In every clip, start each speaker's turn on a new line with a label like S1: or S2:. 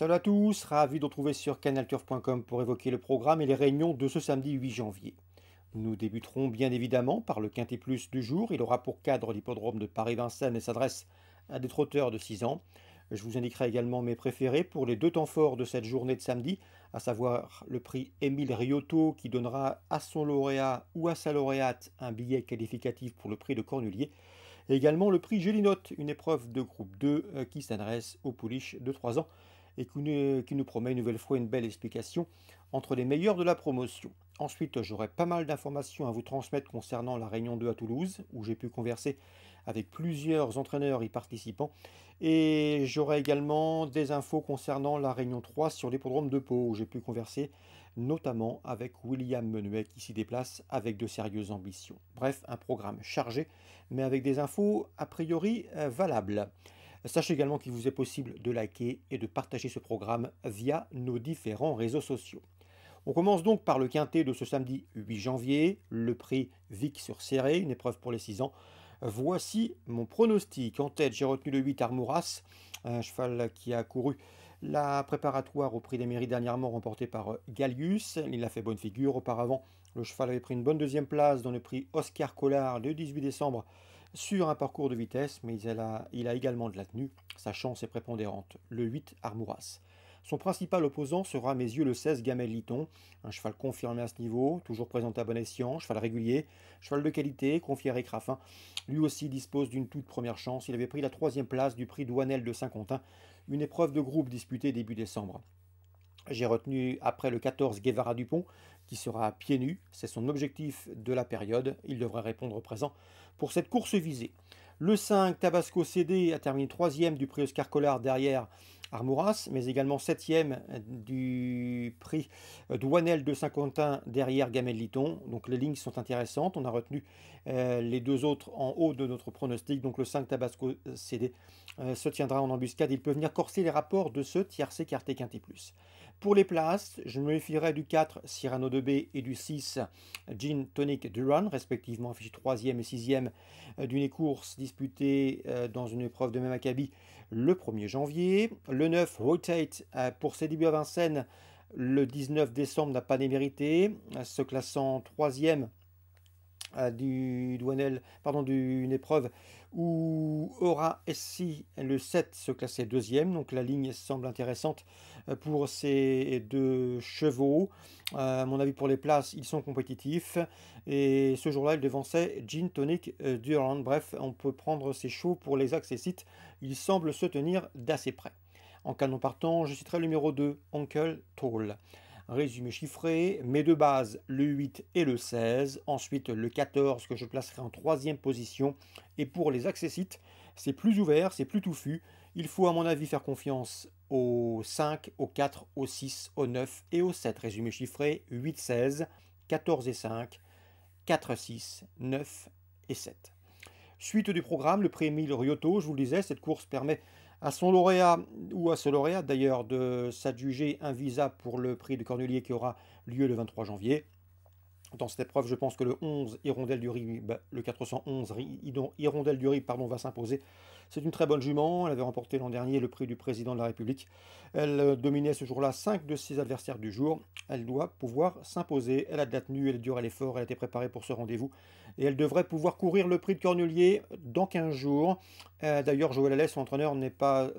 S1: Salut à tous, ravi de retrouver sur canalturf.com pour évoquer le programme et les réunions de ce samedi 8 janvier. Nous débuterons bien évidemment par le Quintet Plus du jour. Il aura pour cadre l'hippodrome de Paris-Vincennes et s'adresse à des trotteurs de 6 ans. Je vous indiquerai également mes préférés pour les deux temps forts de cette journée de samedi, à savoir le prix Émile Riotto qui donnera à son lauréat ou à sa lauréate un billet qualificatif pour le prix de Cornulier, et également le prix Gélinote, une épreuve de groupe 2 qui s'adresse aux pouliches de 3 ans et qui nous promet une nouvelle fois une belle explication entre les meilleurs de la promotion. Ensuite, j'aurai pas mal d'informations à vous transmettre concernant la Réunion 2 à Toulouse, où j'ai pu converser avec plusieurs entraîneurs y participant. Et j'aurai également des infos concernant la Réunion 3 sur l'hippodrome de Pau, où j'ai pu converser notamment avec William Menuet qui s'y déplace avec de sérieuses ambitions. Bref, un programme chargé, mais avec des infos a priori valables. Sachez également qu'il vous est possible de liker et de partager ce programme via nos différents réseaux sociaux. On commence donc par le quintet de ce samedi 8 janvier, le prix Vic sur Serré, une épreuve pour les 6 ans. Voici mon pronostic. En tête, j'ai retenu le 8 Armouras, un cheval qui a couru la préparatoire au prix des mairies dernièrement remporté par Gallius. Il a fait bonne figure. Auparavant, le cheval avait pris une bonne deuxième place dans le prix Oscar Collard le 18 décembre sur un parcours de vitesse, mais il a également de la tenue. Sa chance est prépondérante. Le 8 Armouras. Son principal opposant sera à mes yeux le 16 Gamel Liton, un cheval confirmé à ce niveau, toujours présenté à bon escient, cheval régulier, cheval de qualité, confié à Eric Raffin. Lui aussi dispose d'une toute première chance. Il avait pris la troisième place du prix Douanel de Saint-Quentin, une épreuve de groupe disputée début décembre. J'ai retenu après le 14 Guevara Dupont, qui sera à pieds nus. C'est son objectif de la période. Il devrait répondre présent pour cette course visée. Le 5 Tabasco CD a terminé 3e du prix Oscar Collard derrière Armouras, mais également 7e du prix Douanel de Saint-Quentin derrière Gamel Liton. Donc les lignes sont intéressantes. On a retenu les deux autres en haut de notre pronostic. Donc le 5 Tabasco CD se tiendra en embuscade. Il peut venir corser les rapports de ce tiercé quarté quinté plus. Pour les places, je me méfierai du 4 Cyrano de B et du 6 Gin Tonic Duran, respectivement affichés 3e et 6e d'une course disputée dans une épreuve de même acabit le 1er janvier. Le 9 Rotate pour ses débuts à Vincennes le 19 décembre n'a pas démérité, se classant 3e d'une épreuve où Aura SC le 7 se classait 2e, donc la ligne semble intéressante pour ces deux chevaux. À mon avis, pour les places, ils sont compétitifs et ce jour-là, ils devançaient Gin Tonic Durand. Bref, on peut prendre ces chevaux pour les accessites, ils semblent se tenir d'assez près. En canon partant, je citerai le numéro 2, Uncle Toll. Résumé chiffré, mes deux bases, le 8 et le 16. Ensuite, le 14 que je placerai en 3e position. Et pour les accessites, c'est plus ouvert, c'est plus touffu. Il faut à mon avis faire confiance au 5, au 4, au 6, au 9 et au 7. Résumé chiffré, 8, 16, 14 et 5, 4, 6, 9 et 7. Suite du programme, le prix Émile Riotto, je vous le disais, cette course permet à son lauréat, ou à ce lauréat d'ailleurs, de s'adjuger un visa pour le prix de Cornulier qui aura lieu le 23 janvier. Dans cette épreuve, je pense que le 11 Hirondelle du Rib, le 411 Hirondelle du Rib, va s'imposer. C'est une très bonne jument. Elle avait remporté l'an dernier le prix du président de la République. Elle dominait ce jour-là 5 de ses adversaires du jour. Elle doit pouvoir s'imposer. Elle a de la tenue, elle est dure, elle est forte, elle a été préparée pour ce rendez-vous. Et elle devrait pouvoir courir le prix de Cornulier dans 15 jours. D'ailleurs, Joël Allais, son entraîneur, n'est pas...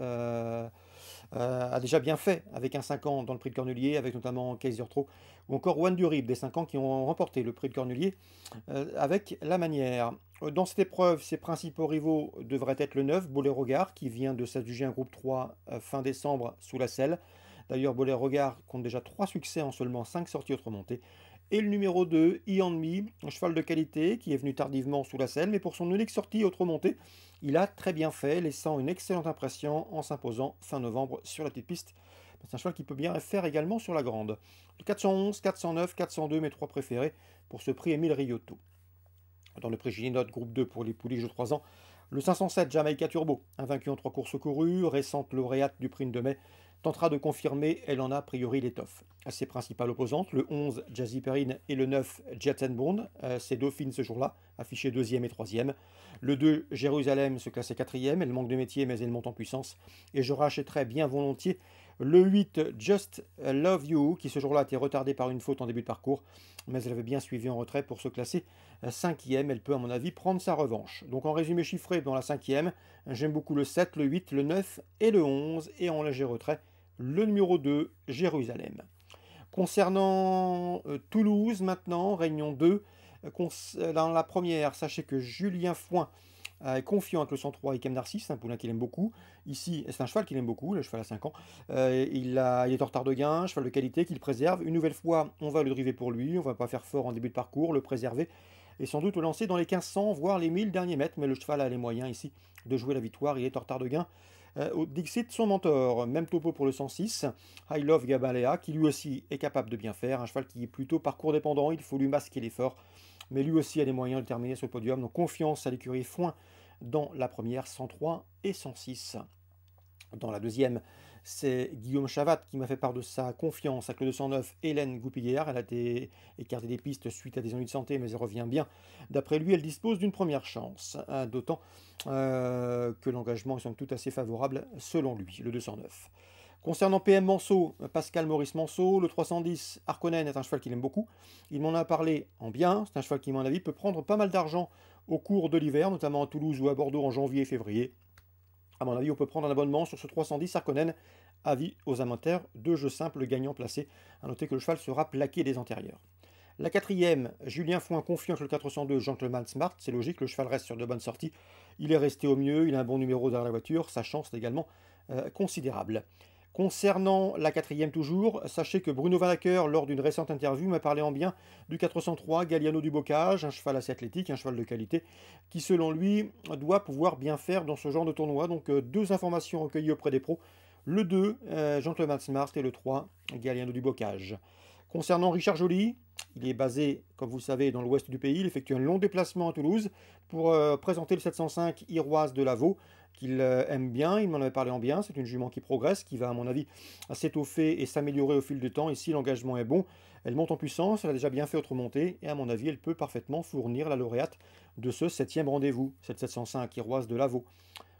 S1: a déjà bien fait avec un 5 ans dans le prix de Cornulier, avec notamment Kaiser Tro, ou encore Juan Durib, des 5 ans qui ont remporté le prix de Cornulier avec la manière. Dans cette épreuve, ses principaux rivaux devraient être le 9, Boléro-Gard, qui vient de s'adjuger un groupe 3 fin décembre sous la selle. D'ailleurs, Boléro-Gard compte déjà 3 succès en seulement 5 sorties autres montées. Et le numéro 2, Ianmi, un cheval de qualité qui est venu tardivement sous la selle, mais pour son unique sortie autre montée, il a très bien fait, laissant une excellente impression en s'imposant fin novembre sur la petite piste. C'est un cheval qui peut bien faire également sur la grande. Le 411, 409, 402, mes 3 préférés pour ce prix Émile Riotto. Dans le prix Gélinote, groupe 2 pour les pouliches de 3 ans, le 507 Jamaica Turbo, invaincu en 3 courses courues, récente lauréate du prix de mai, tentera de confirmer, elle en a a priori l'étoffe. À ses principales opposantes, le 11 Jazzy Perrine et le 9 Jet Bond, ces dauphines ce jour-là, affichées 2e et 3e. Le 2 Jérusalem se classait 4e, elle manque de métier mais elle monte en puissance. Et je rachèterai bien volontiers Le 8, Just Love You, qui ce jour-là a été retardé par une faute en début de parcours, mais elle avait bien suivi en retrait pour se classer 5e. Elle peut, à mon avis, prendre sa revanche. Donc en résumé chiffré, dans la 5e, j'aime beaucoup le 7, le 8, le 9 et le 11. Et en léger retrait, le numéro 2, Jérusalem. Concernant Toulouse maintenant, Réunion 2, dans la première, sachez que Julien Foin est confiant avec le 103 Ikem Narcisse, un poulain qu'il aime beaucoup. Ici, c'est un cheval qu'il aime beaucoup, le cheval à 5 ans. Il est en retard de gain, cheval de qualité qu'il préserve. Une nouvelle fois, on va le driver pour lui, on va pas faire fort en début de parcours, le préserver et sans doute le lancer dans les 1500, voire les 1000 derniers mètres. Mais le cheval a les moyens ici de jouer la victoire, il est en retard de gain. Au Dixit, son mentor, même topo pour le 106, I Love Gabalea, qui lui aussi est capable de bien faire, un cheval qui est plutôt parcours dépendant, il faut lui masquer l'effort, mais lui aussi a les moyens de terminer sur le podium, donc confiance à l'écurie Foin dans la première, 103 et 106. Dans la deuxième, c'est Guillaume Chavat qui m'a fait part de sa confiance avec le 209 Hélène Goupillière. Elle a été écartée des pistes suite à des ennuis de santé, mais elle revient bien. D'après lui, elle dispose d'une première chance, d'autant que l'engagement est tout assez favorable selon lui, le 209. Concernant PM Manceau, Pascal Maurice Manceau, le 310 Harkonnen est un cheval qu'il aime beaucoup. Il m'en a parlé en bien. C'est un cheval qui, à mon avis, peut prendre pas mal d'argent au cours de l'hiver, notamment à Toulouse ou à Bordeaux en janvier et février. À mon avis, on peut prendre un abonnement sur ce 310 Harkonnen. Avis aux amateurs de jeux simples gagnants placés. A noter que le cheval sera plaqué des antérieurs. La quatrième, Julien Foin confiant que le 402 Gentleman Smart. C'est logique, le cheval reste sur de bonnes sorties. Il est resté au mieux, il a un bon numéro derrière la voiture. Sa chance est également considérable. Concernant la quatrième toujours, sachez que Bruno Valacker, lors d'une récente interview, m'a parlé en bien du 403 Galliano du Bocage, un cheval assez athlétique, un cheval de qualité, qui selon lui doit pouvoir bien faire dans ce genre de tournoi. Donc deux informations recueillies auprès des pros, le 2, Gentleman Smart, et le 3, Galliano du Bocage. Concernant Richard Joly, il est basé, comme vous le savez, dans l'ouest du pays. Il effectue un long déplacement à Toulouse pour présenter le 705 Iroise de Lavaux, qu'il aime bien. Il m'en avait parlé en bien. C'est une jument qui progresse, qui va, à mon avis, s'étoffer et s'améliorer au fil du temps. Ici, l'engagement est bon. Elle monte en puissance. Elle a déjà bien fait autre montée. Et à mon avis, elle peut parfaitement fournir la lauréate de ce 7e rendez-vous, cette 705 Iroise de Lavaux.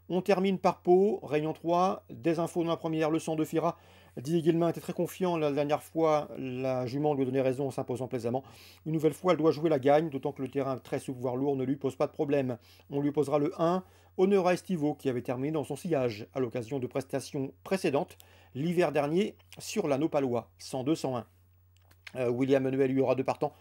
S1: On termine par Pau, Réunion 3, des infos dans la première, le 102 Fira. Didier Guillemin était très confiant la dernière fois, la jument lui a donné raison en s'imposant plaisamment. Une nouvelle fois, elle doit jouer la gagne, d'autant que le terrain très souple, voire lourd, ne lui pose pas de problème. On lui posera le 1, honneur à Estivo, qui avait terminé dans son sillage à l'occasion de prestations précédentes, l'hiver dernier, sur l'anneau palois, 102-101. William Manuel, il y aura deux partants.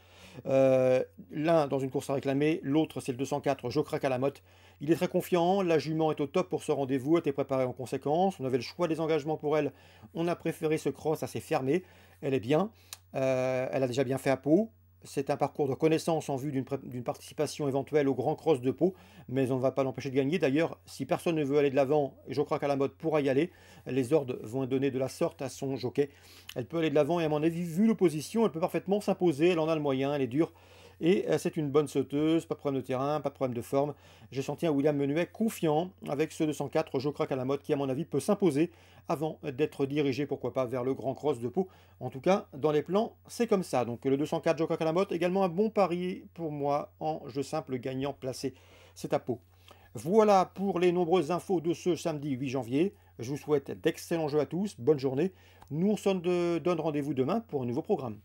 S1: L'un dans une course à réclamer, l'autre c'est le 204 Jocrac à la motte. Il est très confiant, la jument est au top pour ce rendez-vous, était préparée en conséquence, on avait le choix des engagements pour elle, on a préféré ce cross assez fermé, elle est bien, elle a déjà bien fait à Pau. C'est un parcours de connaissance en vue d'une participation éventuelle au Grand Cross de Pau, mais on ne va pas l'empêcher de gagner. D'ailleurs, si personne ne veut aller de l'avant, je crois qu'à la mode pourra y aller. Les ordres vont donner de la sorte à son jockey. Elle peut aller de l'avant et à mon avis, vu l'opposition, elle peut parfaitement s'imposer. Elle en a le moyen, elle est dure. Et c'est une bonne sauteuse, pas de problème de terrain, pas de problème de forme. J'ai senti un William Menuet confiant avec ce 204 Jocrac à la mode qui, à mon avis, peut s'imposer avant d'être dirigé, pourquoi pas, vers le Grand Cross de Pau. En tout cas, dans les plans, c'est comme ça. Donc le 204 Jocrac à la mode, également un bon pari pour moi en jeu simple gagnant placé. C'est à Pau. Voilà pour les nombreuses infos de ce samedi 8 janvier. Je vous souhaite d'excellents jeux à tous, bonne journée. Nous on se donne rendez-vous demain pour un nouveau programme.